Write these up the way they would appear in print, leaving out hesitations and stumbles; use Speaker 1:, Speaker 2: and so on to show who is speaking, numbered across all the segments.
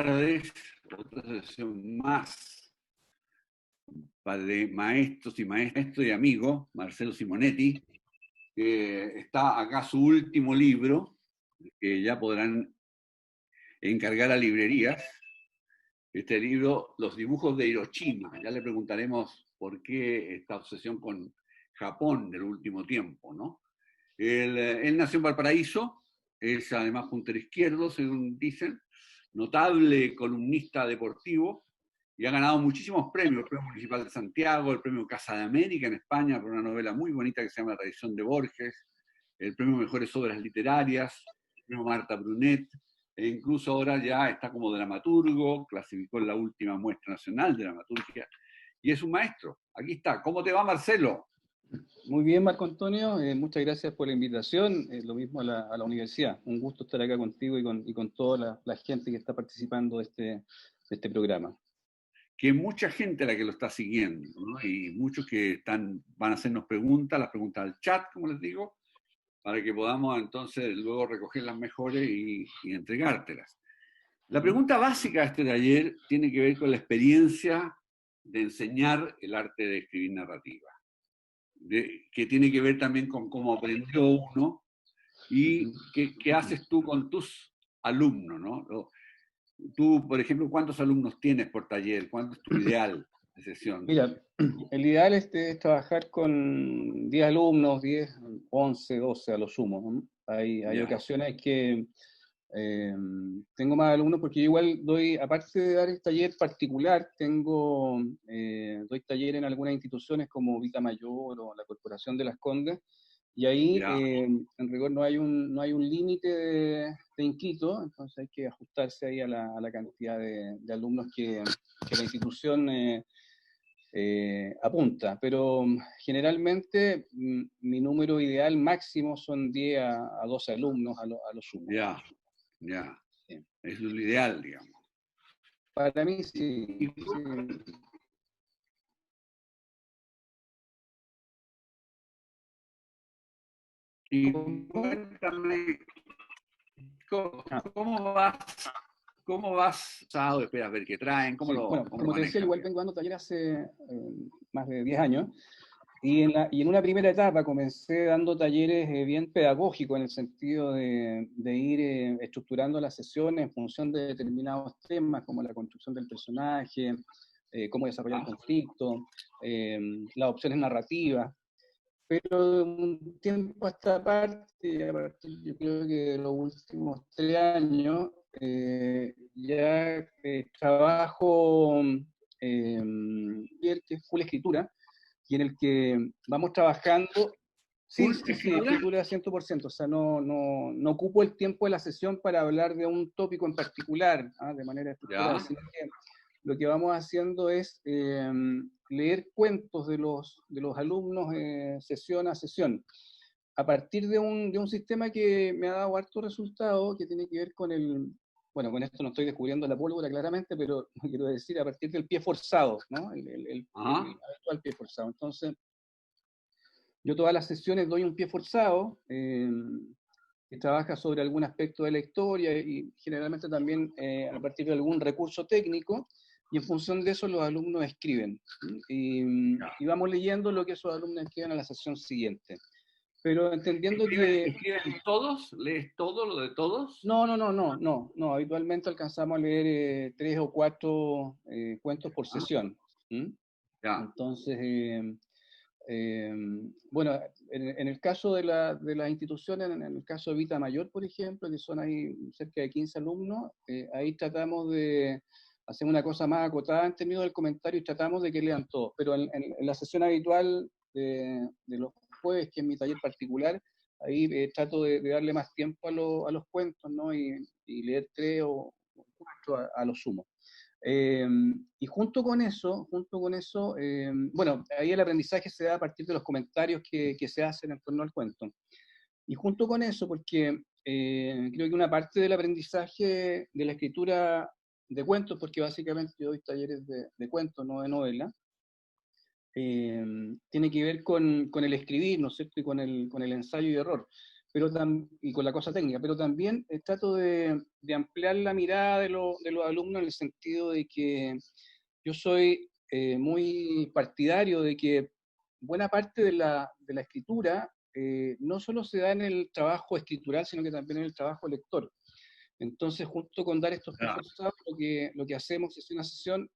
Speaker 1: tardes, otra sesión más de maestros y amigo, Marcelo Simonetti, que está acá su último libro, que ya podrán encargar a librerías. Este libro, Los dibujos de Hiroshima. Ya le preguntaremos por qué esta obsesión con Japón del último tiempo, ¿no? Él nació en Valparaíso, es además puntero izquierdo, según dicen, notable columnista deportivo, y ha ganado muchísimos premios: el Premio Municipal de Santiago, el Premio Casa de América en España por una novela muy bonita que se llama La Tradición de Borges, el Premio Mejores Obras Literarias, el Premio Marta Brunet, e incluso ahora ya está como dramaturgo, clasificó en la última muestra nacional de dramaturgia, y es un maestro. Aquí está. ¿Cómo te va, Marcelo?
Speaker 2: Muy bien, Marco Antonio, muchas gracias por la invitación, lo mismo a la universidad. Un gusto estar acá contigo y con toda la gente que está participando de este programa.
Speaker 1: Que hay mucha gente a la que lo está siguiendo, ¿no? Y muchos que van a hacernos preguntas, las preguntas al chat, como les digo, para que podamos entonces luego recoger las mejores y entregártelas. La pregunta básica de este taller tiene que ver con la experiencia de enseñar el arte de escribir narrativa, que tiene que ver también con cómo aprendió uno y qué haces tú con tus alumnos, ¿no? Tú, por ejemplo, ¿cuántos alumnos tienes por taller? ¿Cuánto es tu ideal de sesión?
Speaker 2: Mira, el ideal es trabajar con 10 alumnos, 10, 11, 12 a lo sumo, ¿no? Hay ocasiones que tengo más alumnos porque yo igual doy, aparte de dar el taller particular, doy taller en algunas instituciones como Vita Mayor o la Corporación de Las Condes, y ahí en rigor no hay un límite de inscritos, entonces hay que ajustarse ahí a la cantidad de alumnos que la institución apunta, pero generalmente mi número ideal máximo son 10 a 12 alumnos a lo sumo.
Speaker 1: Ya. Sí. Es lo ideal, digamos.
Speaker 2: Para mí sí.
Speaker 1: Y cuéntame, ¿cómo vas? Espera, a ver qué traen,
Speaker 2: Bueno, como te decía, igual vengo dando talleres hace más de 10 años, y en una primera etapa comencé dando talleres bien pedagógicos, en el sentido de ir estructurando las sesiones en función de determinados temas, como la construcción del personaje, cómo desarrollar el conflicto, las opciones narrativas. Pero de un tiempo a esta parte, a partir yo creo que de los últimos 3 años, ya trabajo que es full escritura, y en el que vamos trabajando, sí, escritura 100%, o sea, no ocupo el tiempo de la sesión para hablar de un tópico en particular, de manera estructurada, sino que lo que vamos haciendo es leer cuentos de los alumnos sesión a sesión, a partir de un sistema que me ha dado harto resultado, que tiene que ver con con esto no estoy descubriendo la pólvora claramente, pero quiero decir, a partir del pie forzado, ¿no? El habitual pie forzado. Entonces, yo todas las sesiones doy un pie forzado, que trabaja sobre algún aspecto de la historia y generalmente también a partir de algún recurso técnico, y en función de eso los alumnos escriben. Y vamos leyendo lo que esos alumnos escriben a la sesión siguiente. Pero entendiendo que...
Speaker 1: ¿Escriben todos? ¿Lees todo lo de todos?
Speaker 2: No. Habitualmente alcanzamos a leer 3 o 4 cuentos por sesión. Entonces, bueno, en el caso de las instituciones, en el caso de Vita Mayor, por ejemplo, que son ahí cerca de 15 alumnos, ahí tratamos de hacer una cosa más acotada en términos del comentario y tratamos de que lean todos. Pero en la sesión habitual de los jueves, que es mi taller particular, ahí trato de darle más tiempo a los cuentos, ¿no? Y leer 3 o 4 a lo sumo. Y junto con eso, bueno, ahí el aprendizaje se da a partir de los comentarios que se hacen en torno al cuento. Y junto con eso, porque creo que una parte del aprendizaje de la escritura de cuentos, porque básicamente yo doy talleres de cuentos, no de novela, tiene que ver con el escribir, ¿no es cierto?, y con el ensayo y error. y con la cosa técnica, pero también trato de ampliar la mirada de los alumnos en el sentido de que yo soy muy partidario de que buena parte de la escritura no solo se da en el trabajo escritural, sino que también en el trabajo lector. Entonces, junto con dar estos preforzados, lo que hacemos es una sesión,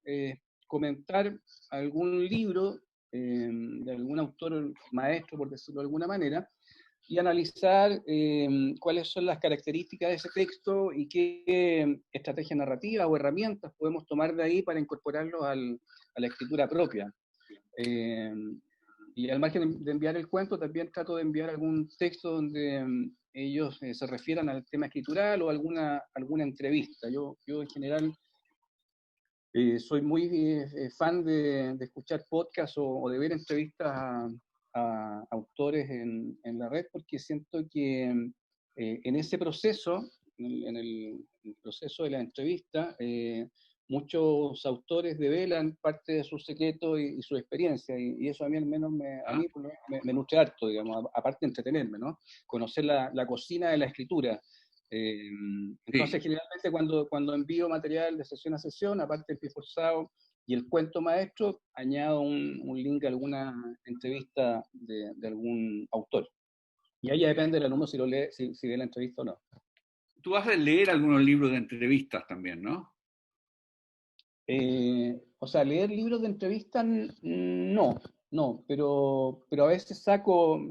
Speaker 2: comentar algún libro de algún autor maestro, por decirlo de alguna manera, y analizar cuáles son las características de ese texto y qué estrategia narrativa o herramientas podemos tomar de ahí para incorporarlos a la escritura propia. Y al margen de enviar el cuento, también trato de enviar algún texto donde ellos se refieran al tema escritural o alguna entrevista. Yo en general soy muy fan de escuchar podcasts o de ver entrevistas a autores en la red, porque siento que en ese proceso, en el proceso de la entrevista, muchos autores develan parte de sus secretos y su experiencia, y eso a mí al menos me nutre harto, digamos, aparte de entretenerme, ¿no? Conocer la cocina de la escritura. Entonces, generalmente cuando envío material de sesión a sesión, aparte del pie forzado y el cuento maestro, añado un link a alguna entrevista de algún autor. Y ahí ya depende del alumno si lo lee, si ve la entrevista o no.
Speaker 1: Tú has de leer algunos libros de entrevistas también, ¿no?
Speaker 2: O sea, leer libros de entrevistas, no, pero a veces saco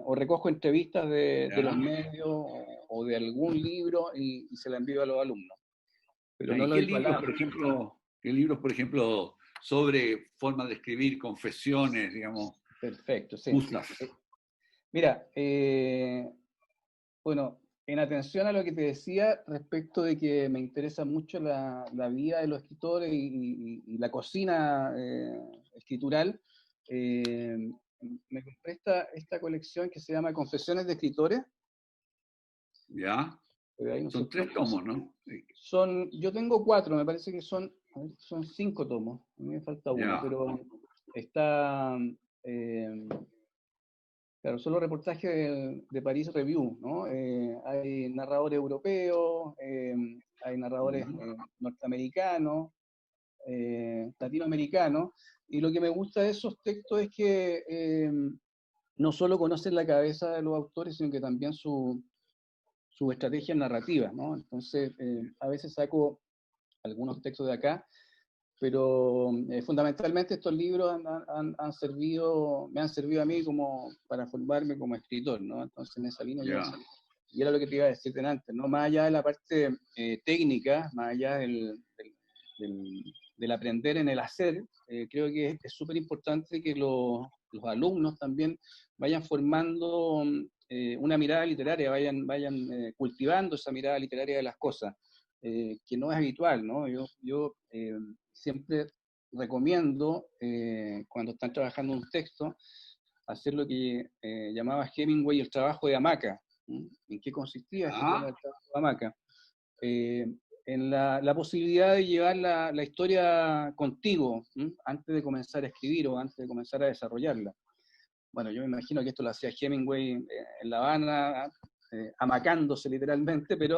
Speaker 2: o recojo entrevistas de los medios o de algún libro y se la envío a los alumnos. Pero no
Speaker 1: ¿Y
Speaker 2: lo
Speaker 1: qué
Speaker 2: digo
Speaker 1: libros, por ejemplo, sobre formas de escribir, confesiones, digamos?
Speaker 2: Perfecto, sí.
Speaker 1: Usas.
Speaker 2: Mira, bueno, en atención a lo que te decía respecto de que me interesa mucho la vida de los escritores y la cocina escritural, me compré esta colección que se llama Confesiones de Escritores.
Speaker 1: ¿Ya? Son 3 tomos, ¿no?
Speaker 2: Yo tengo 4, me parece que son 5 tomos, a mí me falta uno, pero está... Claro, son los reportajes de Paris Review, ¿no? Hay narradores europeos, hay narradores norteamericanos, latinoamericanos, y lo que me gusta de esos textos es que no solo conocen la cabeza de los autores, sino que también su estrategia narrativa, ¿no? Entonces, a veces saco algunos textos de acá, pero fundamentalmente estos libros me han servido a mí como para formarme como escritor, ¿no? Entonces en esa línea y era lo que te iba a decir antes, ¿no? Más allá de la parte técnica, más allá del aprender en el hacer, creo que es súper importante que los alumnos también vayan formando una mirada literaria, vayan cultivando esa mirada literaria de las cosas, que no es habitual, ¿no? Yo siempre recomiendo, cuando están trabajando un texto, hacer lo que llamaba Hemingway el trabajo de hamaca. ¿En qué consistía este tema del trabajo de hamaca? En la posibilidad de llevar la historia contigo antes de comenzar a escribir o antes de comenzar a desarrollarla. Bueno, yo me imagino que esto lo hacía Hemingway en La Habana, hamacándose literalmente, pero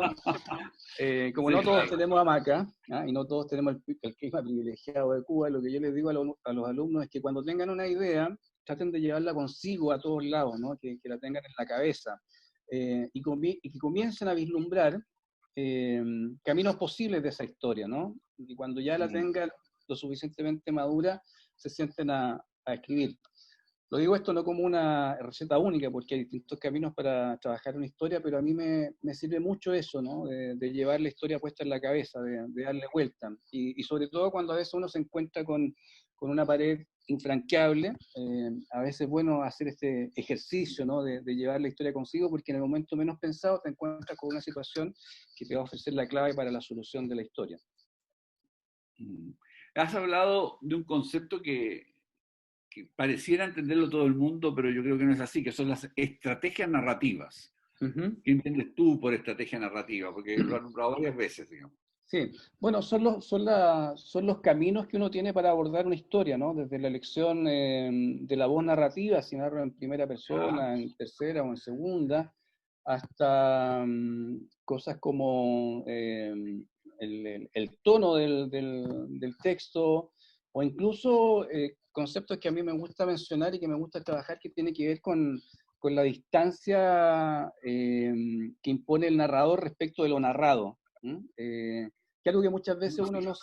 Speaker 2: como no todos tenemos hamaca, y no todos tenemos el clima privilegiado de Cuba, lo que yo les digo a los alumnos es que cuando tengan una idea, traten de llevarla consigo a todos lados, ¿no? que la tengan en la cabeza, y que comiencen a vislumbrar caminos posibles de esa historia, ¿no? Y cuando ya la tengan lo suficientemente madura, se sienten a escribir. Lo digo esto no como una receta única, porque hay distintos caminos para trabajar una historia, pero a mí me sirve mucho eso, ¿no? De llevar la historia puesta en la cabeza, de darle vuelta. Y sobre todo cuando a veces uno se encuentra con una pared infranqueable, a veces es bueno hacer este ejercicio, ¿no? De llevar la historia consigo, porque en el momento menos pensado te encuentras con una situación que te va a ofrecer la clave para la solución de la historia.
Speaker 1: Has hablado de un concepto que pareciera entenderlo todo el mundo, pero yo creo que no es así, que son las estrategias narrativas. ¿Qué entiendes tú por estrategia narrativa? Porque lo has nombrado varias veces, digamos.
Speaker 2: Sí, bueno, son los caminos que uno tiene para abordar una historia, ¿no? Desde la elección de la voz narrativa, si narro en primera persona, en tercera o en segunda, hasta cosas como el tono del texto, o incluso conceptos que a mí me gusta mencionar y que me gusta trabajar, que tiene que ver con la distancia que impone el narrador respecto de lo narrado. Que algo que muchas veces uno no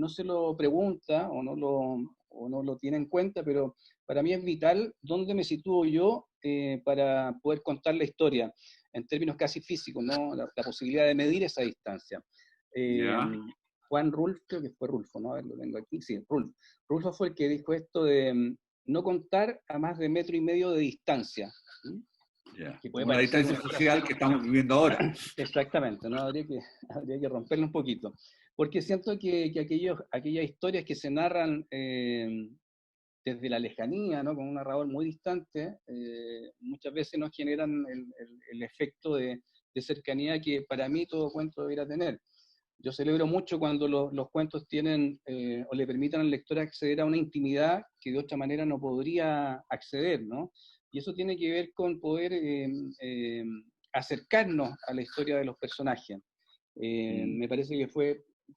Speaker 2: se lo pregunta o no lo tiene en cuenta, pero para mí es vital dónde me sitúo yo para poder contar la historia, en términos casi físicos, ¿no? La posibilidad de medir esa distancia.
Speaker 1: Ya.
Speaker 2: Juan Rulfo, creo que fue Rulfo, ¿no? A ver, lo tengo aquí, sí, Rulfo. Rulfo fue el que dijo esto de no contar a más de 1,5 metros de distancia.
Speaker 1: Ya.
Speaker 2: Que puede
Speaker 1: Como la
Speaker 2: parecer
Speaker 1: distancia
Speaker 2: una
Speaker 1: social que estamos viviendo ahora.
Speaker 2: Exactamente, ¿no? Habría que romperlo un poquito. Porque siento que aquellas historias que se narran desde la lejanía, ¿no? Con un narrador muy distante, muchas veces nos generan el efecto de cercanía que para mí todo cuento debería tener. Yo celebro mucho cuando los cuentos tienen o le permitan al lector acceder a una intimidad que de otra manera no podría acceder, ¿no? Y eso tiene que ver con poder acercarnos a la historia de los personajes. Me parece que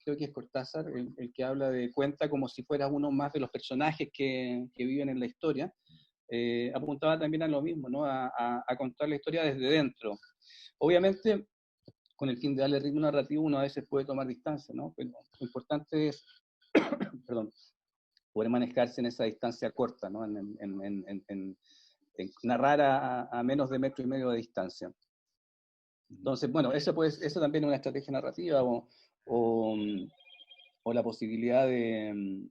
Speaker 2: creo que es Cortázar el que habla de cuenta como si fuera uno más de los personajes que viven en la historia. Apuntaba también a lo mismo, ¿no? A contar la historia desde dentro. Obviamente, con el fin de darle ritmo narrativo, uno a veces puede tomar distancia, ¿no? Pero lo importante es, perdón, poder manejarse en esa distancia corta, ¿no? En narrar a menos de 1,5 metros de distancia. Entonces, bueno, eso también es una estrategia narrativa o la posibilidad de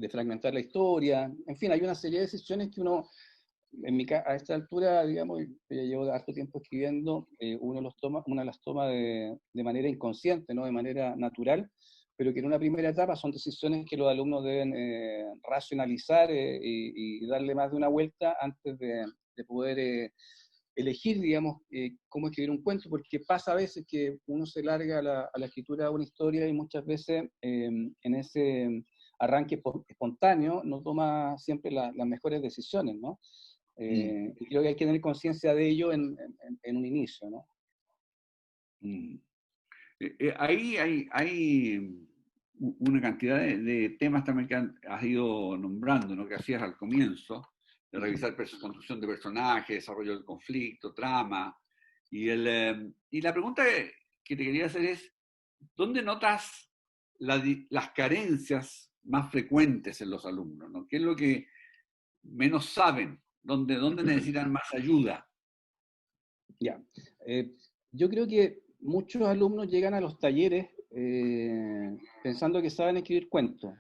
Speaker 2: fragmentar la historia. En fin, hay una serie de decisiones que uno, a esta altura, digamos, yo ya llevo harto tiempo escribiendo, una las toma de manera inconsciente, ¿no? De manera natural, pero que en una primera etapa son decisiones que los alumnos deben racionalizar y darle más de una vuelta antes de poder elegir, digamos, cómo escribir un cuento, porque pasa a veces que uno se larga a la escritura de una historia y muchas veces en ese arranque espontáneo no toma siempre las mejores decisiones, ¿no? Y creo que hay que tener conciencia de ello en un inicio, ¿no?
Speaker 1: Ahí hay una cantidad de temas también que has ido nombrando, ¿no? Que hacías al comienzo, de revisar construcción de personajes, desarrollo del conflicto, trama. Y la pregunta que te quería hacer es, ¿dónde notas las carencias más frecuentes en los alumnos, ¿no? ¿Qué es lo que menos saben? ¿Dónde necesitan más ayuda?
Speaker 2: Ya. Yo creo que muchos alumnos llegan a los talleres pensando que saben escribir cuentos.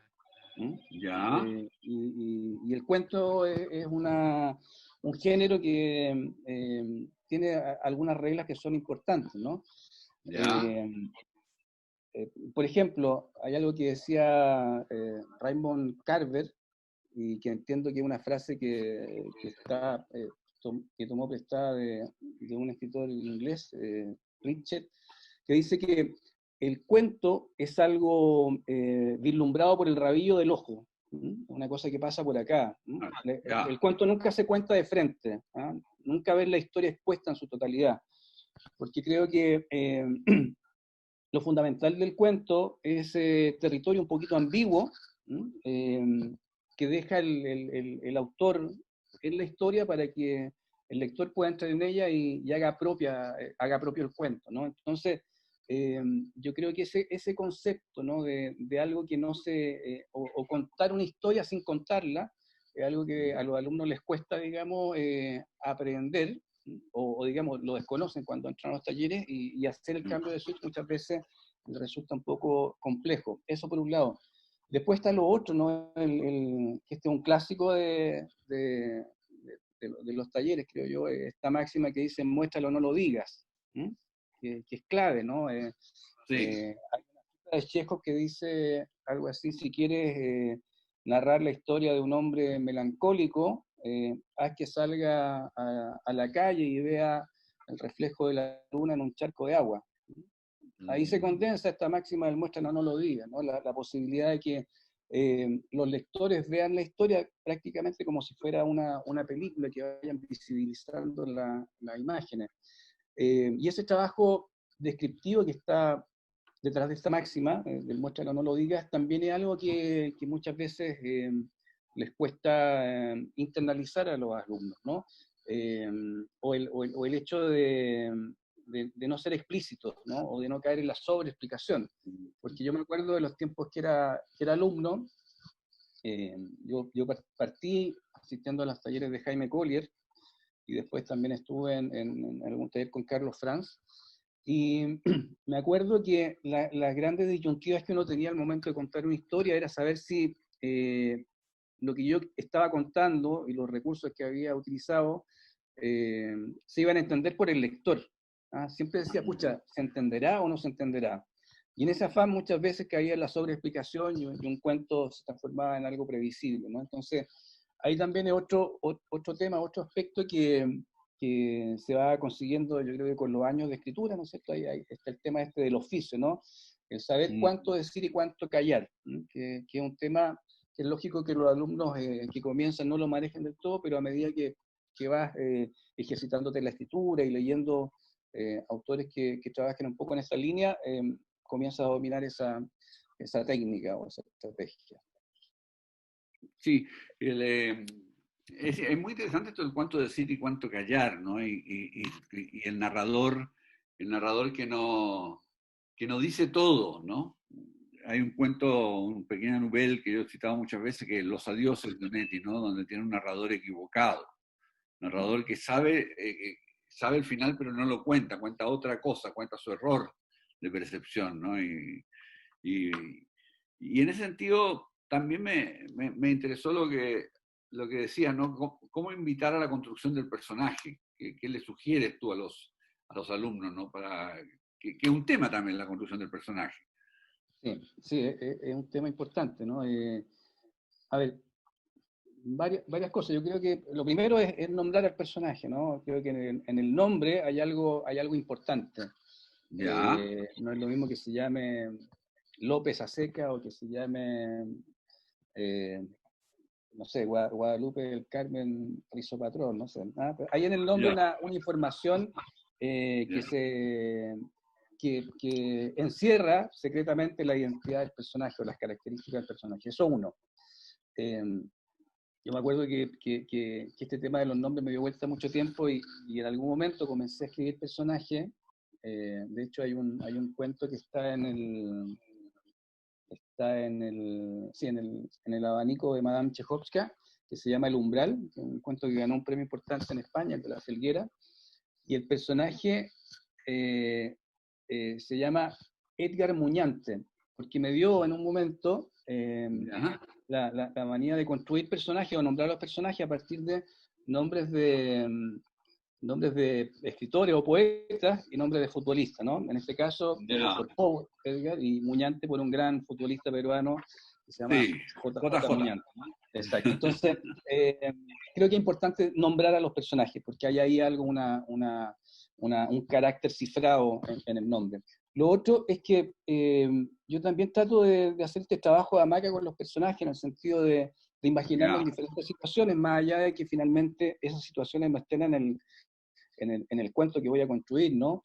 Speaker 1: Ya.
Speaker 2: Y el cuento es un género que tiene algunas reglas que son importantes, ¿no?
Speaker 1: Ya.
Speaker 2: Por ejemplo, hay algo que decía Raymond Carver, y que entiendo que es una frase que tomó prestada de un escritor inglés, Pritchett, que dice que el cuento es algo vislumbrado por el rabillo del ojo, una cosa que pasa por acá. El cuento nunca se cuenta de frente, nunca ves la historia expuesta en su totalidad, porque creo que lo fundamental del cuento es ese territorio un poquito ambiguo, que deja el autor en la historia para que el lector pueda entrar en ella y haga propio el cuento, ¿no? Entonces, yo creo que ese concepto, ¿no? de algo que no o contar una historia sin contarla, es algo que a los alumnos les cuesta, digamos, aprender, o digamos, lo desconocen cuando entran a los talleres, y hacer el cambio de switch muchas veces les resulta un poco complejo. Eso por un lado. Después está lo otro, ¿no? Que este es un clásico de los talleres, creo yo, esta máxima que dice, muéstralo, no lo digas, que es clave, ¿no?
Speaker 1: Sí.
Speaker 2: Hay una cita de Chekhov que dice algo así: si quieres narrar la historia de un hombre melancólico, haz que salga a la calle y vea el reflejo de la luna en un charco de agua. Ahí se condensa esta máxima del muéstralo, no lo digas, ¿no? La posibilidad de que los lectores vean la historia prácticamente como si fuera una película, que vayan visibilizando las imágenes. Y ese trabajo descriptivo que está detrás de esta máxima, del muéstralo, no lo digas, también es algo que muchas veces les cuesta internalizar a los alumnos, ¿no? O el hecho de no ser explícitos, ¿no? O de no caer en la sobreexplicación. Porque yo me acuerdo de los tiempos que era alumno, yo partí asistiendo a los talleres de Jaime Collier, y después también estuve en algún taller con Carlos Franz, y me acuerdo que las grandes disyuntivas que uno tenía al momento de contar una historia era saber si lo que yo estaba contando y los recursos que había utilizado se iban a entender por el lector. ¿Ah? Siempre decía, pucha, ¿se entenderá o no se entenderá? Y en ese afán muchas veces caía en la sobreexplicación y un cuento se transformaba en algo previsible, ¿no? Entonces, ahí también es otro tema, otro aspecto que se va consiguiendo, yo creo que con los años de escritura, ¿no es cierto? Ahí está el tema este del oficio, ¿no? El saber cuánto decir y cuánto callar, ¿no? Que es un tema que es lógico que los alumnos que comienzan no lo manejen del todo, pero a medida que vas ejercitándote en la escritura y leyendo autores que trabajen un poco en esa línea, comienzas a dominar esa técnica o esa estrategia.
Speaker 1: Sí, es muy interesante todo el cuánto decir y cuánto callar, ¿no? Y el narrador que no dice todo, ¿no? Hay un cuento, un pequeño novel que yo he citado muchas veces, que es Los adioses de Onetti, ¿no? Donde tiene un narrador equivocado, un narrador que sabe el final pero no lo cuenta otra cosa, cuenta su error de percepción, ¿no? Y, y en ese sentido también me interesó lo que decías, ¿no? ¿Cómo invitar a la construcción del personaje? ¿Qué le sugieres tú a los alumnos, ¿no? Que es un tema también la construcción del personaje.
Speaker 2: Sí, es un tema importante, ¿no? A ver, varias cosas. Yo creo que lo primero es nombrar al personaje, ¿no? Creo que en el nombre hay algo importante.
Speaker 1: Ya.
Speaker 2: No es lo mismo que se llame López Aseca o que se llame, no sé, Guadalupe del Carmen Rizopatrón, no sé. ¿Ah? Pero hay en el nombre una información que encierra secretamente la identidad del personaje o las características del personaje. Eso uno. Yo me acuerdo que este tema de los nombres me dio vuelta mucho tiempo y en algún momento comencé a escribir personajes. De hecho, hay un cuento que está en el abanico de Madame Chejovska, que se llama El Umbral, que es un cuento que ganó un premio importante en España, el de la Felguera, y el personaje se llama Edgar Muñante, porque me dio en un momento la manía de construir personajes o nombrar a los personajes a partir de nombres de escritores o poetas y nombres de futbolistas, ¿no? En este caso, por Pau, Edgar, y Muñante por un gran futbolista peruano que se llama JJ Muñante, ¿no? Exacto. Entonces, creo que es importante nombrar a los personajes, porque hay ahí algo, un carácter cifrado en el nombre. Lo otro es que yo también trato de hacer este trabajo de hamaca con los personajes, en el sentido de imaginarlos en diferentes situaciones, más allá de que finalmente esas situaciones no estén en el cuento que voy a construir, ¿no?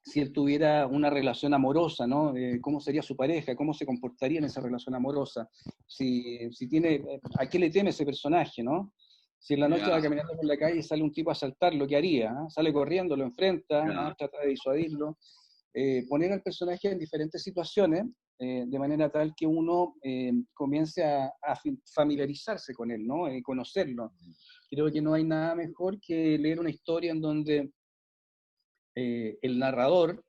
Speaker 2: Si él tuviera una relación amorosa, ¿no? ¿Cómo sería su pareja? ¿Cómo se comportaría en esa relación amorosa? Si tiene, ¿a qué le teme ese personaje, ¿no? Si en la noche va caminando por la calle y sale un tipo a asaltar, ¿lo que haría? ¿Ah? Sale corriendo, lo enfrenta, ¿ah? Trata de disuadirlo. Poner al personaje en diferentes situaciones, de manera tal que uno comience a familiarizarse con él, ¿no? Conocerlo. Creo que no hay nada mejor que leer una historia en donde el narrador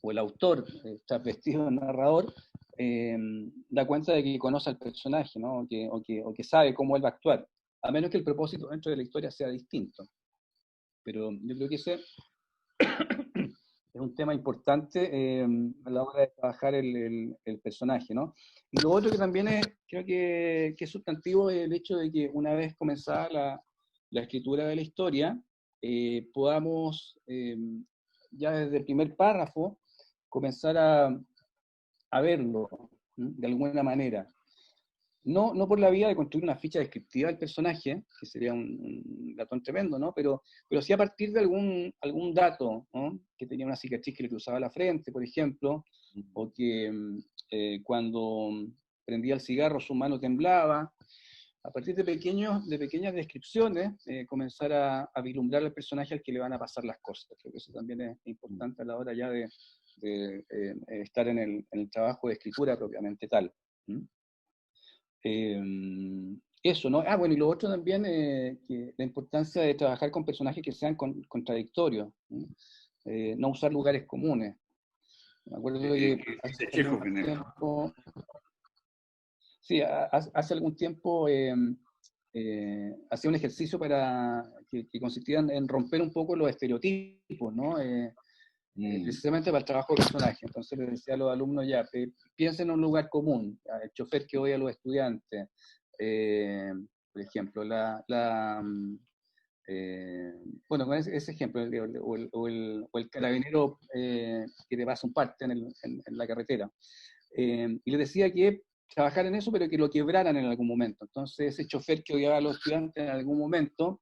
Speaker 2: o el autor está vestido de narrador, da cuenta de que conoce al personaje, ¿no? o que sabe cómo él va a actuar, a menos que el propósito dentro de la historia sea distinto. Pero yo creo que ese es un tema importante a la hora de trabajar el personaje, ¿no? Y lo otro que también creo que es sustantivo es el hecho de que una vez comenzada la escritura de la historia, podamos ya desde el primer párrafo comenzar a verlo, de alguna manera. No por la vía de construir una ficha descriptiva del personaje, que sería un ratón tremendo, ¿no? Pero sí a partir de algún dato, ¿no? Que tenía una cicatriz que le cruzaba la frente, por ejemplo, o que cuando prendía el cigarro su mano temblaba. A partir de pequeñas descripciones, comenzar a vislumbrar al personaje al que le van a pasar las cosas. Creo que eso también es importante a la hora ya de estar en el trabajo de escritura propiamente tal. Eso, ¿no? Ah, bueno, y lo otro también, que la importancia de trabajar con personajes que sean contradictorios, ¿no? No usar lugares comunes. Me acuerdo que hace
Speaker 1: Chekhov
Speaker 2: algún
Speaker 1: en eso.
Speaker 2: tiempo, sí, hace algún tiempo hacía un ejercicio que consistía en romper un poco los estereotipos, ¿no? Precisamente para el trabajo de personaje. Entonces les decía a los alumnos ya, piensen en un lugar común, el chofer que odia a los estudiantes, por ejemplo, bueno, con ese ejemplo, o el carabinero que te pasa un parte en la carretera. Y les decía que trabajar en eso, pero que lo quebraran en algún momento. Entonces, ese chofer que odiaba a los estudiantes en algún momento,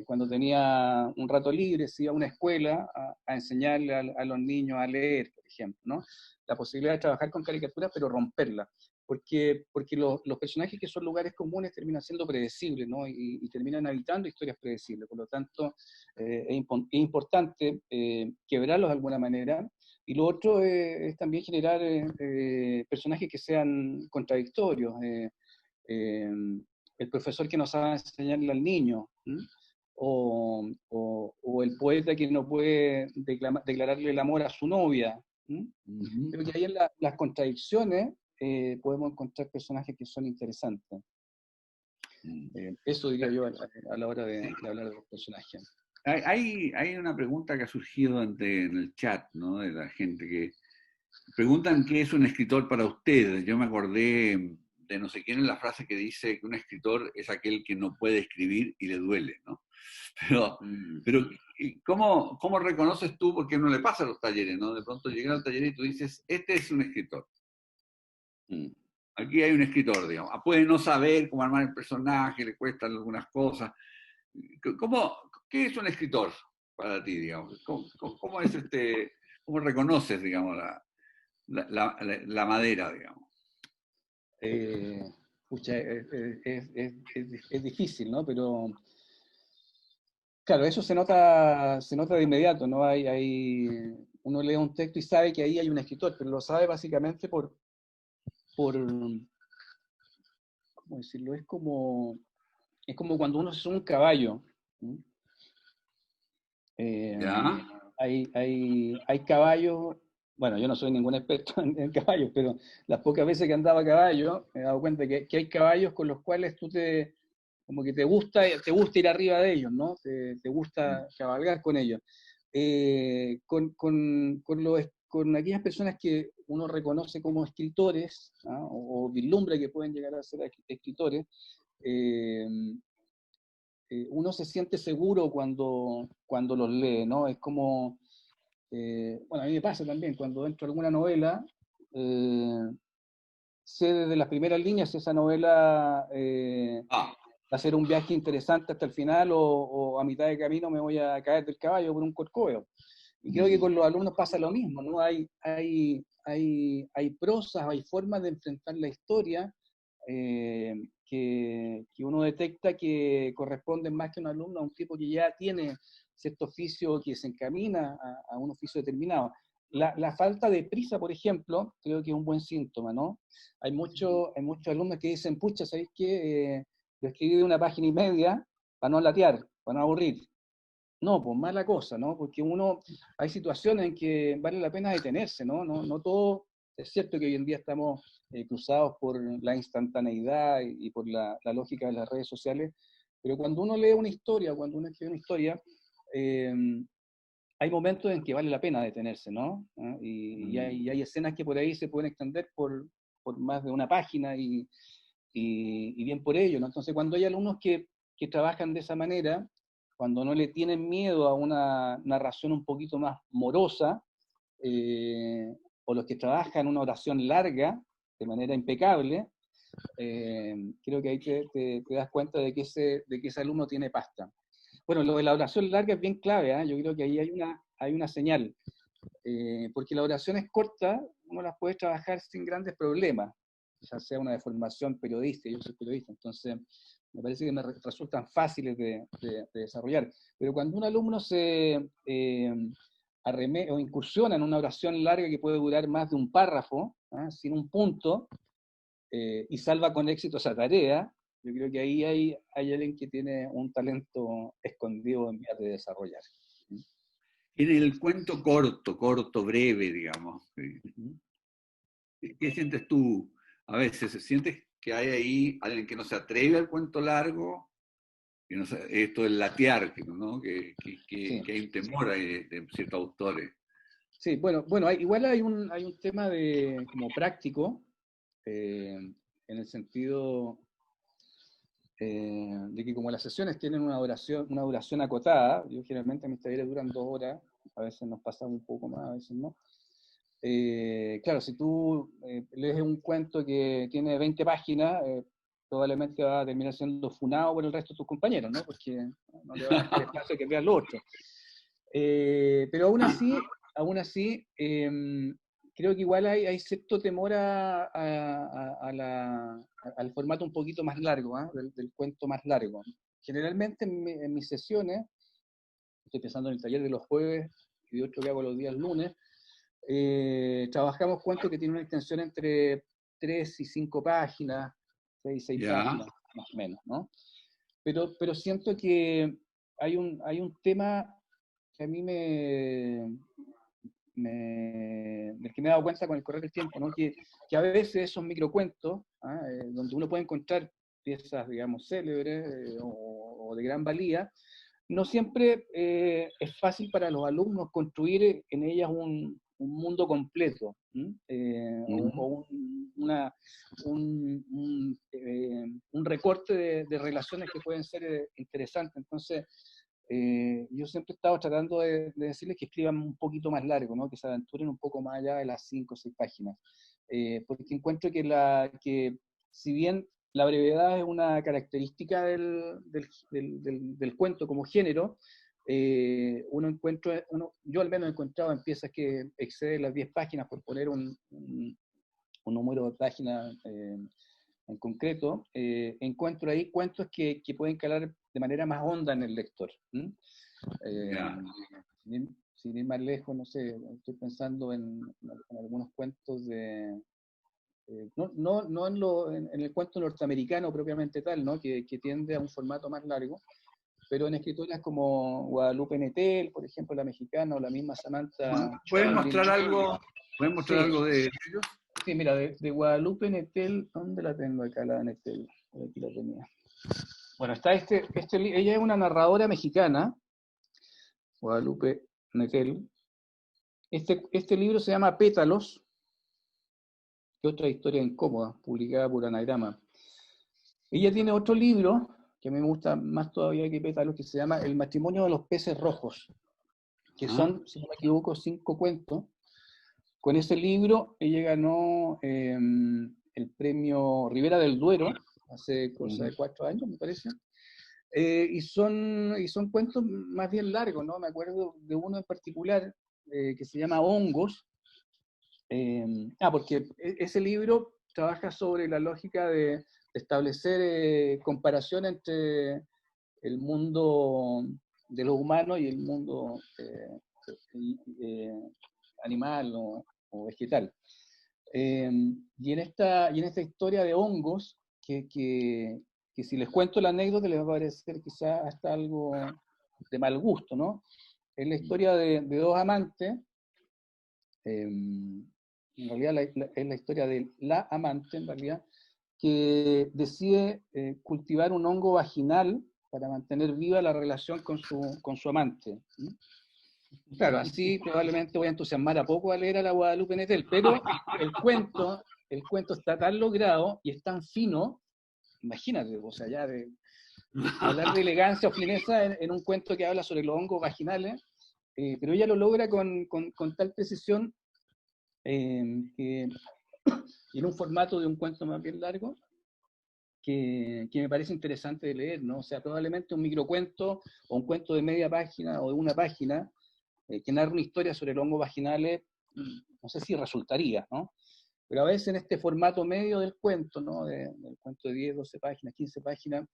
Speaker 2: cuando tenía un rato libre, se iba a una escuela a enseñarle a los niños a leer, por ejemplo, ¿no? La posibilidad de trabajar con caricaturas, pero romperla. Porque los personajes que son lugares comunes terminan siendo predecibles, ¿no? Y terminan habitando historias predecibles. Por lo tanto, es importante quebrarlos de alguna manera. Y lo otro es también generar personajes que sean contradictorios. El profesor que no sabe enseñarle al niño, o el poeta que no puede declararle el amor a su novia. Creo que ahí en las contradicciones podemos encontrar personajes que son interesantes. Eso diría yo a la hora de hablar de los personajes.
Speaker 1: Hay una pregunta que ha surgido en el chat, ¿no? De la gente que preguntan qué es un escritor para ustedes. Yo me acordé de no sé quién en la frase que dice que un escritor es aquel que no puede escribir y le duele, ¿no? Pero ¿cómo reconoces tú? Porque no le pasa a los talleres, ¿no? De pronto llegas al taller y tú dices, este es un escritor. Aquí hay un escritor, digamos. Puede no saber cómo armar el personaje, le cuestan algunas cosas. ¿Qué es un escritor para ti, digamos? ¿Cómo es cómo reconoces, digamos, la madera, digamos?
Speaker 2: Pucha, es difícil, ¿no? Pero claro, eso se nota de inmediato, ¿no? Uno lee un texto y sabe que ahí hay un escritor, pero lo sabe básicamente ¿cómo decirlo? Es como cuando uno es un caballo.
Speaker 1: ¿Ya?
Speaker 2: Hay caballos, bueno, yo no soy ningún experto en caballos, pero las pocas veces que andaba a caballo, me he dado cuenta que hay caballos con los cuales como que te gusta ir arriba de ellos, ¿no? Te gusta cabalgar con ellos. Con aquellas personas que uno reconoce como escritores, ¿no? o vislumbra que pueden llegar a ser escritores, uno se siente seguro cuando los lee, ¿no? Es como, bueno, a mí me pasa también, cuando entro a alguna novela, sé desde las primeras líneas si esa novela va a ser un viaje interesante hasta el final o a mitad de camino me voy a caer del caballo por un corcoveo. Y creo que con los alumnos pasa lo mismo, ¿no? Hay prosas, hay formas de enfrentar la historia que uno detecta que corresponden más que un alumno a un tipo que ya tiene cierto oficio, que se encamina a un oficio determinado. La falta de prisa, por ejemplo, creo que es un buen síntoma, ¿no? Hay muchos alumnos que dicen, pucha, ¿sabéis qué? Lo escribí de una página y media para no latear, para no aburrir. No, pues mala cosa, ¿no? Porque hay situaciones en que vale la pena detenerse, ¿no? No todo, es cierto que hoy en día estamos cruzados por la instantaneidad y por la lógica de las redes sociales, pero cuando uno lee una historia, cuando uno escribe una historia, hay momentos en que vale la pena detenerse, ¿no? Y hay escenas que por ahí se pueden extender por más de una página y bien por ello, ¿no? Entonces, cuando hay alumnos que trabajan de esa manera, cuando no le tienen miedo a una narración un poquito más morosa, o los que trabajan una oración larga, de manera impecable, creo que ahí te das cuenta de que ese alumno tiene pasta. Bueno, lo de la oración larga es bien clave, ¿eh? Yo creo que ahí hay una señal, porque las oraciones cortas uno las puede trabajar sin grandes problemas, ya sea una deformación periodística, yo soy periodista, entonces me parece que me resultan fáciles de desarrollar. Pero cuando un alumno se o incursiona en una oración larga que puede durar más de un párrafo, sin un punto, y salva con éxito esa tarea, yo creo que ahí hay alguien que tiene un talento escondido en vías de desarrollar.
Speaker 1: En el cuento corto, breve, digamos, ¿qué sientes tú? A veces, ¿sientes que hay ahí alguien que no se atreve al cuento largo? Que no esto del latear, ¿no?
Speaker 2: Sí.
Speaker 1: Que hay un temor ahí de ciertos autores.
Speaker 2: Sí, bueno, igual hay un tema como práctico, en el sentido de que como las sesiones tienen una duración acotada, yo generalmente mis talleres duran 2 horas, a veces nos pasamos un poco más, a veces no. Claro, si tú lees un cuento que tiene 20 páginas, probablemente va a terminar siendo funado por el resto de tus compañeros, ¿no? Porque no le va a dejar espacio que vea lo otro. Pero aún así creo que igual hay cierto temor al formato un poquito más largo, del cuento más largo. Generalmente en mis sesiones, estoy pensando en el taller de los jueves y de otro que hago los días lunes, trabajamos cuentos que tienen una extensión entre 3 y 5 páginas, 6 páginas, más o menos, ¿no? Pero siento que hay un tema que a mí del que me he dado cuenta con el correr del tiempo, ¿no? Que a veces esos microcuentos, donde uno puede encontrar piezas, digamos, célebres o de gran valía, no siempre es fácil para los alumnos construir en ellas un mundo completo, o un recorte de relaciones que pueden ser interesantes. Entonces, yo siempre he estado tratando de decirles que escriban un poquito más largo, ¿no? Que se aventuren un poco más allá de las 5 o 6 páginas, porque encuentro que si bien la brevedad es una característica del cuento como género, yo al menos he encontrado en piezas que exceden las 10 páginas, por poner un número de páginas en concreto, encuentro ahí cuentos que pueden calar de manera más honda en el lector. Sin ir más lejos, no sé, estoy pensando en algunos cuentos de... no en el cuento norteamericano propiamente tal, ¿no? Que tiende a un formato más largo, pero en escritoras como Guadalupe Nettel, por ejemplo, la mexicana, o la misma Samantha.
Speaker 1: ¿Pueden mostrar algo? ¿Pueden mostrar algo de ellos?
Speaker 2: Sí, mira, de Guadalupe Nettel, ¿dónde la tengo acá, la Nettel? Aquí la tenía. Bueno, está ella es una narradora mexicana, Guadalupe Nettel. Este libro se llama Pétalos, que otra historia incómoda, publicada por Anagrama. Ella tiene otro libro, que a mí me gusta más todavía que Pétalos, que se llama El matrimonio de los peces rojos, que son, si no me equivoco, 5 cuentos. Con ese libro ella ganó el premio Ribera del Duero, hace cosa de 4 años, me parece. Y son cuentos más bien largos, ¿no? Me acuerdo de uno en particular que se llama Hongos. Porque ese libro trabaja sobre la lógica de establecer comparación entre el mundo de los humanos y el mundo animal o vegetal. Y en esta historia de hongos, que si les cuento la anécdota les va a parecer quizás hasta algo de mal gusto, ¿no? Es la historia de 2 amantes, en realidad es la historia de la amante, en realidad, que decide cultivar un hongo vaginal para mantener viva la relación con su amante. Claro, así probablemente voy a entusiasmar a poco a leer a la Guadalupe Nettel, pero el cuento está tan logrado y es tan fino, imagínate, o sea, ya de hablar de elegancia o fineza en un cuento que habla sobre los hongos vaginales, pero ella lo logra con tal precisión que y en un formato de un cuento más bien largo, que me parece interesante de leer, ¿no? O sea, probablemente un microcuento o un cuento de media página o de una página que narra una historia sobre los hongos vaginales, no sé si resultaría, ¿no? Pero a veces en este formato medio del cuento, ¿no? Del cuento de 10, 12 páginas, 15 páginas,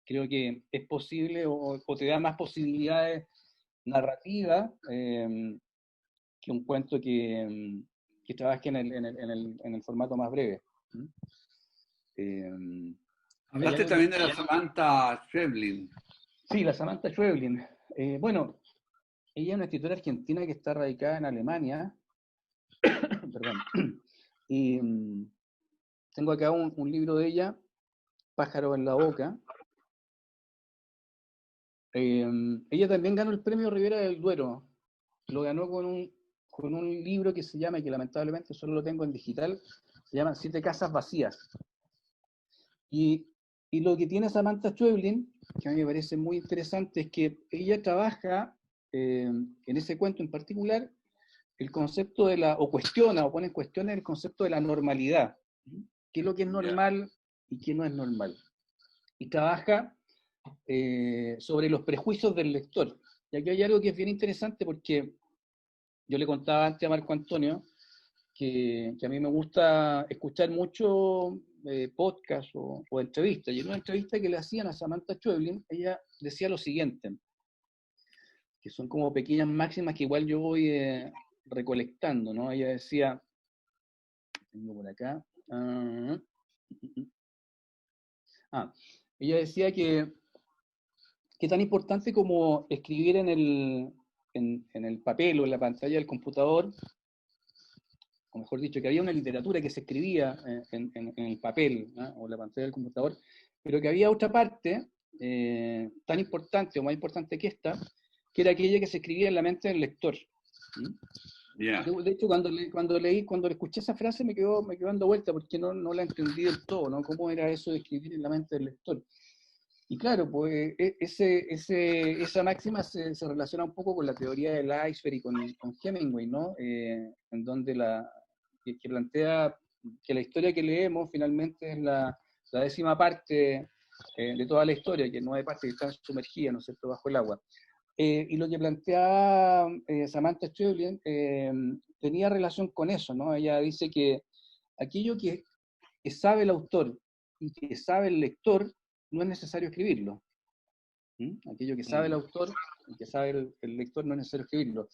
Speaker 2: creo que es posible o te da más posibilidades narrativas que un cuento que trabaje en el formato más breve.
Speaker 1: Hablaste también de la Samantha Schweblin.
Speaker 2: Sí, la Samantha Schweblin. Bueno, ella es una escritora argentina que está radicada en Alemania. Perdón. Y tengo acá un libro de ella, Pájaro en la boca. Ella también ganó el premio Rivera del Duero. Lo ganó con un libro que se llama, y que lamentablemente solo lo tengo en digital, se llama Siete casas vacías. Y lo que tiene Samantha Schweblin, que a mí me parece muy interesante, es que ella trabaja en ese cuento en particular el concepto o cuestiona o pone en cuestión el concepto de la normalidad. ¿Qué es lo que es normal y qué no es normal? Y trabaja sobre los prejuicios del lector. Y aquí hay algo que es bien interesante porque yo le contaba antes a Marco Antonio que a mí me gusta escuchar mucho podcast o entrevistas. Y en una entrevista que le hacían a Samantha Schweblin, ella decía lo siguiente, que son como pequeñas máximas que igual yo voy recolectando, ¿no? Ella decía, tengo por acá, ella decía que tan importante como escribir en el papel o en la pantalla del computador, o mejor dicho, que había una literatura que se escribía en el papel, ¿no? O en la pantalla del computador, pero que había otra parte tan importante o más importante que esta, que era aquella que se escribía en la mente del lector. De hecho, cuando le escuché esa frase me quedó dando vuelta porque no la entendí del todo, ¿no? ¿Cómo era eso de escribir en la mente del lector? Y claro, pues esa máxima se relaciona un poco con la teoría del iceberg y con Hemingway, ¿no? En donde que plantea que la historia que leemos finalmente es la décima parte de toda la historia, que no hay parte que está sumergida, ¿no es cierto?, bajo el agua. Y lo que plantea Samantha Schweblin tenía relación con eso, ¿no? Ella dice que aquello que sabe el autor y que sabe el lector, no es necesario escribirlo. Aquello que sabe el autor y que sabe el lector, no es necesario escribirlo.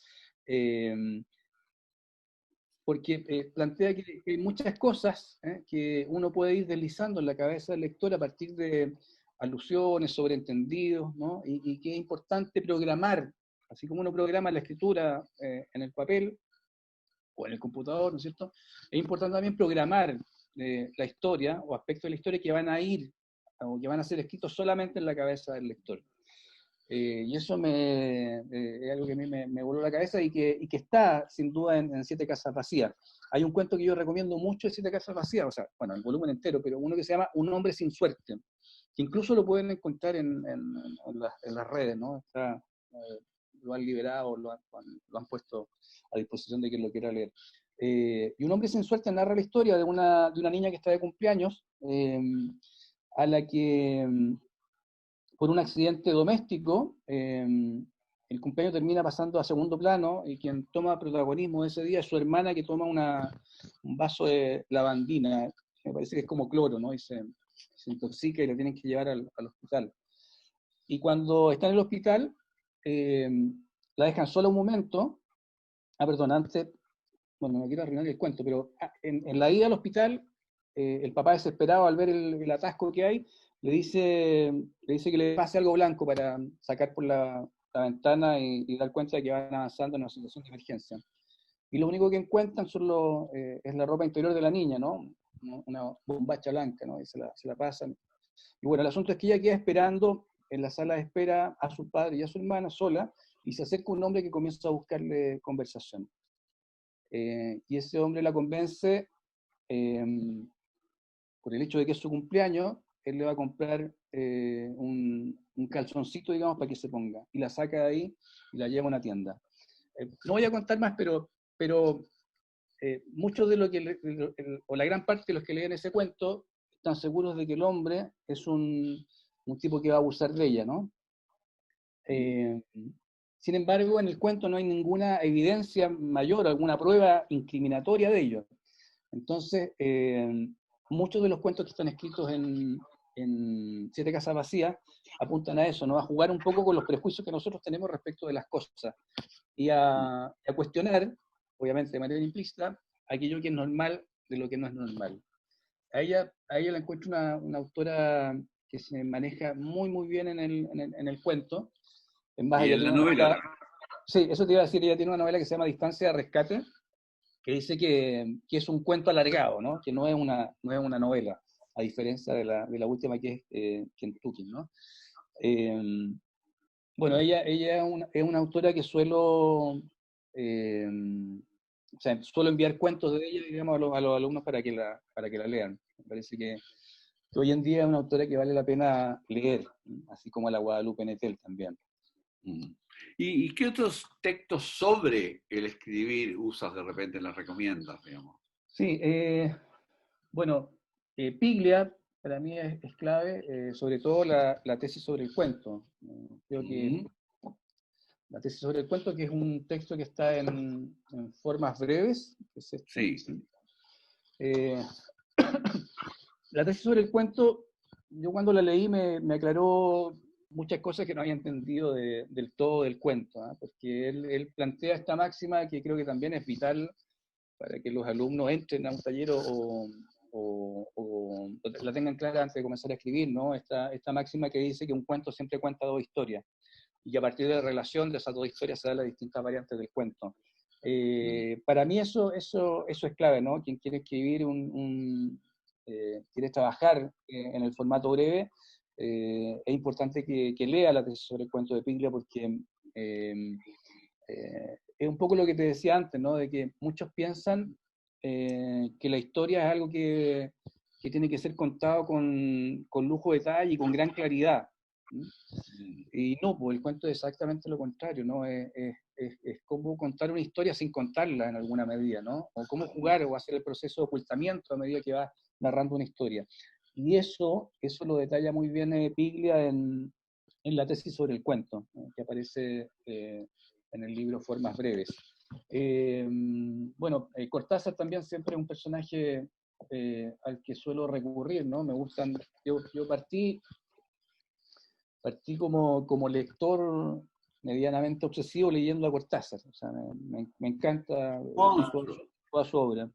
Speaker 2: Porque plantea que hay muchas cosas que uno puede ir deslizando en la cabeza del lector a partir de alusiones, sobreentendidos, ¿no? Y que es importante programar, así como uno programa la escritura en el papel o en el computador, ¿no es cierto? Es importante también programar la historia o aspectos de la historia que van a ir o que van a ser escritos solamente en la cabeza del lector. Y eso es algo que a mí me voló la cabeza y que está sin duda en Siete casas vacías. Hay un cuento que yo recomiendo mucho de Siete casas vacías, o sea, bueno, el volumen entero, pero uno que se llama Un hombre sin suerte, que incluso lo pueden encontrar en las redes, ¿no? Lo han liberado, lo han puesto a disposición de quien lo quiera leer. Y Un hombre sin suerte narra la historia de una niña que está de cumpleaños, a la que por un accidente doméstico, el cumpleaños termina pasando a segundo plano y quien toma protagonismo ese día es su hermana, que toma un vaso de lavandina, me parece que es como cloro, ¿no? Y se intoxica y la tienen que llevar al hospital. Y cuando está en el hospital, la dejan sola un momento. Perdón, antes, bueno, no quiero arruinar el cuento, pero en la ida al hospital, el papá desesperado al ver el atasco que hay, le dice que le pase algo blanco para sacar por la ventana y dar cuenta de que van avanzando en una situación de emergencia. Y lo único que encuentran es la ropa interior de la niña, ¿no? Una bombacha blanca, ¿no? Y se la pasan. Y bueno, el asunto es que ella queda esperando en la sala de espera a su padre y a su hermana sola, y se acerca un hombre que comienza a buscarle conversación. Y ese hombre la convence por el hecho de que es su cumpleaños, él le va a comprar un calzoncito, digamos, para que se ponga. Y la saca de ahí y la lleva a una tienda. No voy a contar más, pero muchos de lo que, o la gran parte de los que leen ese cuento, están seguros de que el hombre es un tipo que va a abusar de ella, ¿no? Sin embargo, en el cuento no hay ninguna evidencia mayor, alguna prueba incriminatoria de ello. Entonces, muchos de los cuentos que están escritos en Siete Casas Vacías apuntan a eso, ¿no? A jugar un poco con los prejuicios que nosotros tenemos respecto de las cosas y a cuestionar, obviamente de manera implícita, aquello que es normal de lo que no es normal. A ella la encuentro una autora que se maneja muy, muy bien en el cuento. En más,
Speaker 1: y
Speaker 2: ella
Speaker 1: en
Speaker 2: tiene
Speaker 1: la
Speaker 2: una
Speaker 1: novela.
Speaker 2: novela, sí, eso te iba a decir, ella tiene una novela que se llama Distancia de Rescate, que dice que es un cuento alargado, ¿no? Que no es una novela, a diferencia de la última que es Kentucky, ¿no? Bueno, ella es una autora que suelo enviar cuentos de ella, digamos, a los alumnos para que la lean. Me parece que hoy en día es una autora que vale la pena leer, así como la Guadalupe Nettel también.
Speaker 1: ¿Y qué otros textos sobre el escribir usas de repente, las recomiendas, digamos?
Speaker 2: Sí, bueno, Piglia para mí es clave, sobre todo la tesis sobre el cuento. Creo que la tesis sobre el cuento, que es un texto que está en formas breves. Es este.
Speaker 1: Sí.
Speaker 2: La tesis sobre el cuento, yo cuando la leí me aclaró muchas cosas que no había entendido del todo del cuento, ¿eh? Porque él plantea esta máxima que creo que también es vital para que los alumnos entren a un taller o la tengan clara antes de comenzar a escribir, ¿no? Esta máxima que dice que un cuento siempre cuenta dos historias, y que a partir de la relación de esas dos historias se dan las distintas variantes del cuento. Para mí eso es clave, ¿no? Quien quiere escribir quiere trabajar en el formato breve, es importante que lea la tesis sobre el cuento de Piglia, porque es un poco lo que te decía antes, ¿no? De que muchos piensan que la historia es algo que tiene que ser contado con lujo de detalle y con gran claridad. Y no, pues el cuento es exactamente lo contrario, ¿no? Es cómo contar una historia sin contarla en alguna medida, ¿no? O cómo jugar o hacer el proceso de ocultamiento a medida que va narrando una historia. Y eso lo detalla muy bien Piglia en la tesis sobre el cuento, que aparece en el libro Formas Breves. Bueno, Cortázar también siempre es un personaje al que suelo recurrir, ¿no? Me gustan, yo partí como lector medianamente obsesivo leyendo a Cortázar. O sea, me encanta toda su obra.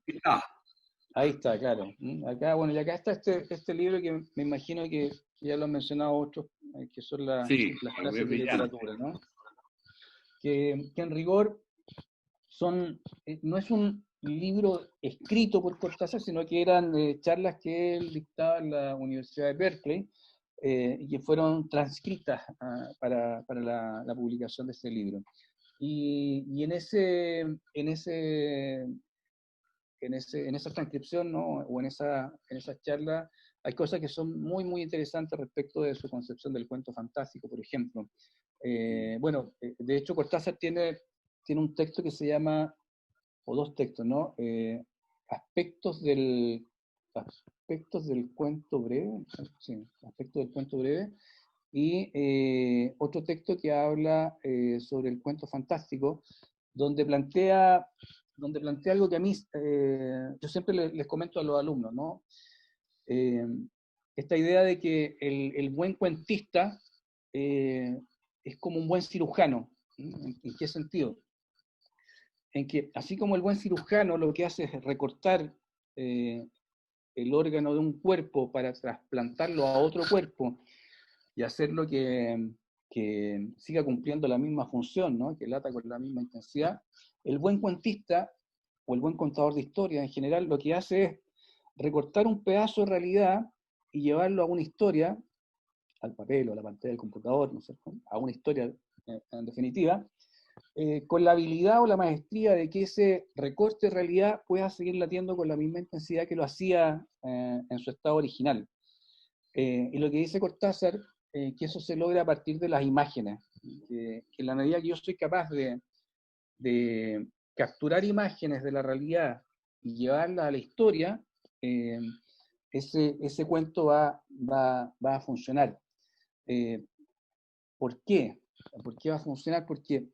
Speaker 2: Ahí está, claro. Acá, bueno, y acá está este libro que me imagino que ya lo han mencionado otros, que son las clases de literatura, ¿no? Que en rigor no es un libro escrito por Cortázar, sino que eran charlas que él dictaba en la Universidad de Berkeley, y que fueron transcritas para la publicación de este libro. Y en esa transcripción, ¿no? O en esa charla hay cosas que son muy, muy interesantes respecto de su concepción del cuento fantástico, por ejemplo. De hecho, Cortázar tiene un texto que se llama, o dos textos, ¿no? Aspectos del cuento breve, sí, aspectos del cuento breve, y otro texto que habla sobre el cuento fantástico, donde plantea algo que a mí, yo siempre les comento a los alumnos, ¿no? Esta idea de que el buen cuentista es como un buen cirujano. ¿En qué sentido? En que así como el buen cirujano lo que hace es recortar el órgano de un cuerpo para trasplantarlo a otro cuerpo y hacerlo que siga cumpliendo la misma función, ¿no? Que lata con la misma intensidad, el buen cuentista o el buen contador de historias en general lo que hace es recortar un pedazo de realidad y llevarlo a una historia, al papel o a la pantalla del computador, ¿no es cierto? A una historia en definitiva, con la habilidad o la maestría de que ese recorte de realidad pueda seguir latiendo con la misma intensidad que lo hacía en su estado original. Y lo que dice Cortázar, que eso se logra a partir de las imágenes, que en la medida que yo soy capaz de capturar imágenes de la realidad y llevarla a la historia, ese cuento va a funcionar. ¿Por qué? ¿Por qué va a funcionar? Porque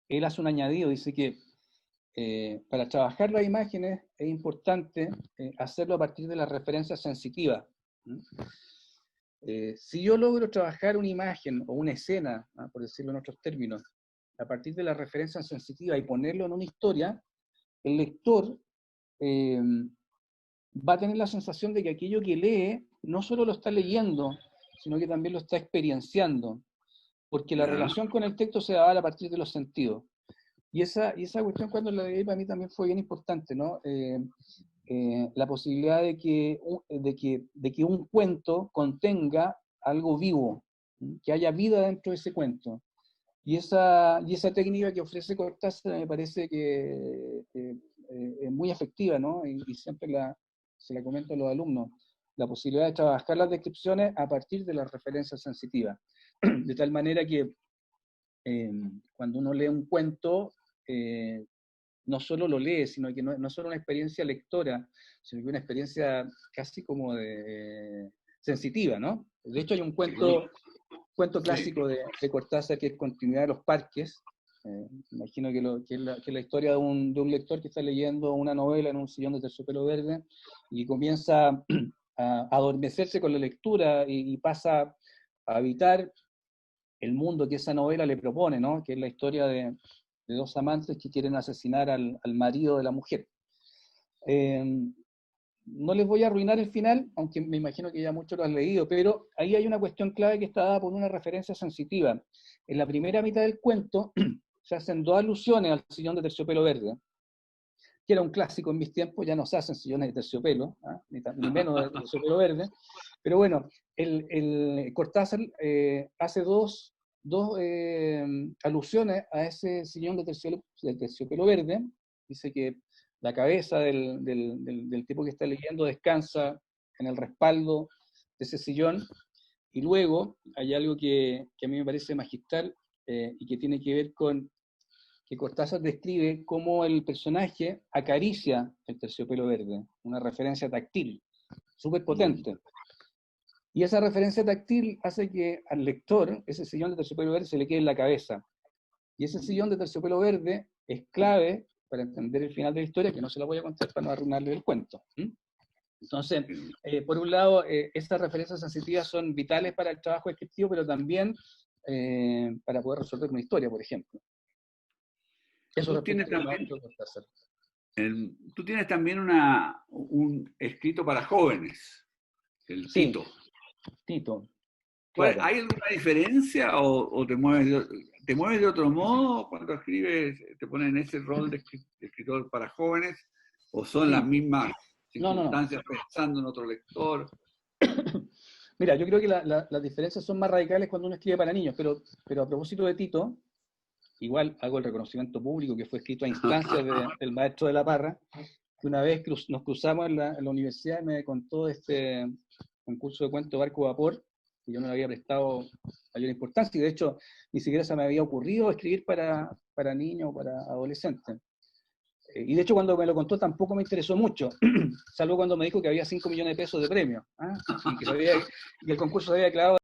Speaker 2: él hace un añadido, dice que para trabajar las imágenes es importante hacerlo a partir de las referencias sensitivas. Si yo logro trabajar una imagen o una escena, por decirlo en otros términos, a partir de la referencia sensitiva y ponerlo en una historia, el lector va a tener la sensación de que aquello que lee no solo lo está leyendo, sino que también lo está experienciando, porque la relación con el texto se va a dar a partir de los sentidos. Y esa cuestión cuando la leí para mí también fue bien importante, ¿no? La posibilidad de que un cuento contenga algo vivo, que haya vida dentro de ese cuento. Y esa técnica que ofrece Cortázar me parece que es muy efectiva, ¿no? Y siempre se la comento a los alumnos, la posibilidad de trabajar las descripciones a partir de las referencias sensitivas. De tal manera que cuando uno lee un cuento, no solo lo lee, sino que no solo una experiencia lectora, sino que una experiencia casi como de sensitiva, ¿no? De hecho hay un cuento clásico de Cortázar que es Continuidad de los Parques. Imagino que es la historia de un lector que está leyendo una novela en un sillón de terciopelo verde y comienza a adormecerse con la lectura y pasa a habitar el mundo que esa novela le propone, ¿no? Que es la historia de dos amantes que quieren asesinar al marido de la mujer. No les voy a arruinar el final, aunque me imagino que ya muchos lo han leído, pero ahí hay una cuestión clave que está dada por una referencia sensitiva. En la primera mitad del cuento se hacen dos alusiones al sillón de terciopelo verde, que era un clásico en mis tiempos, ya no se hacen sillones de terciopelo, ni menos de terciopelo verde, pero bueno, el Cortázar hace dos alusiones a ese sillón de terciopelo verde. Dice que la cabeza del tipo que está leyendo descansa en el respaldo de ese sillón, y luego hay algo que a mí me parece magistral y que tiene que ver con que Cortázar describe cómo el personaje acaricia el terciopelo verde, una referencia táctil, súper potente. Y esa referencia táctil hace que al lector ese sillón de terciopelo verde se le quede en la cabeza. Y ese sillón de terciopelo verde es clave para entender el final de la historia, que no se la voy a contar para no arruinarle el cuento. Entonces, por un lado, estas referencias sensitivas son vitales para el trabajo descriptivo, pero también para poder resolver una historia, por ejemplo. Eso
Speaker 1: tú tienes también un escrito para jóvenes, el
Speaker 2: sí,
Speaker 1: Tito.
Speaker 2: Tito.
Speaker 1: Claro. ¿Hay alguna diferencia o te mueves de otro modo cuando escribes, te ponen en ese rol de escritor para jóvenes, o son las mismas circunstancias pensando en otro lector?
Speaker 2: Mira, yo creo que las diferencias son más radicales cuando uno escribe para niños, pero a propósito de Tito, igual hago el reconocimiento público que fue escrito a instancias del maestro de la Parra, que una vez nos cruzamos en la universidad y me contó un curso de cuento Barco Vapor, que yo no le había prestado mayor importancia, y de hecho ni siquiera se me había ocurrido escribir para niños o para adolescentes. Y de hecho cuando me lo contó tampoco me interesó mucho, salvo cuando me dijo que había 5 millones de pesos de premio, y que el concurso se había declarado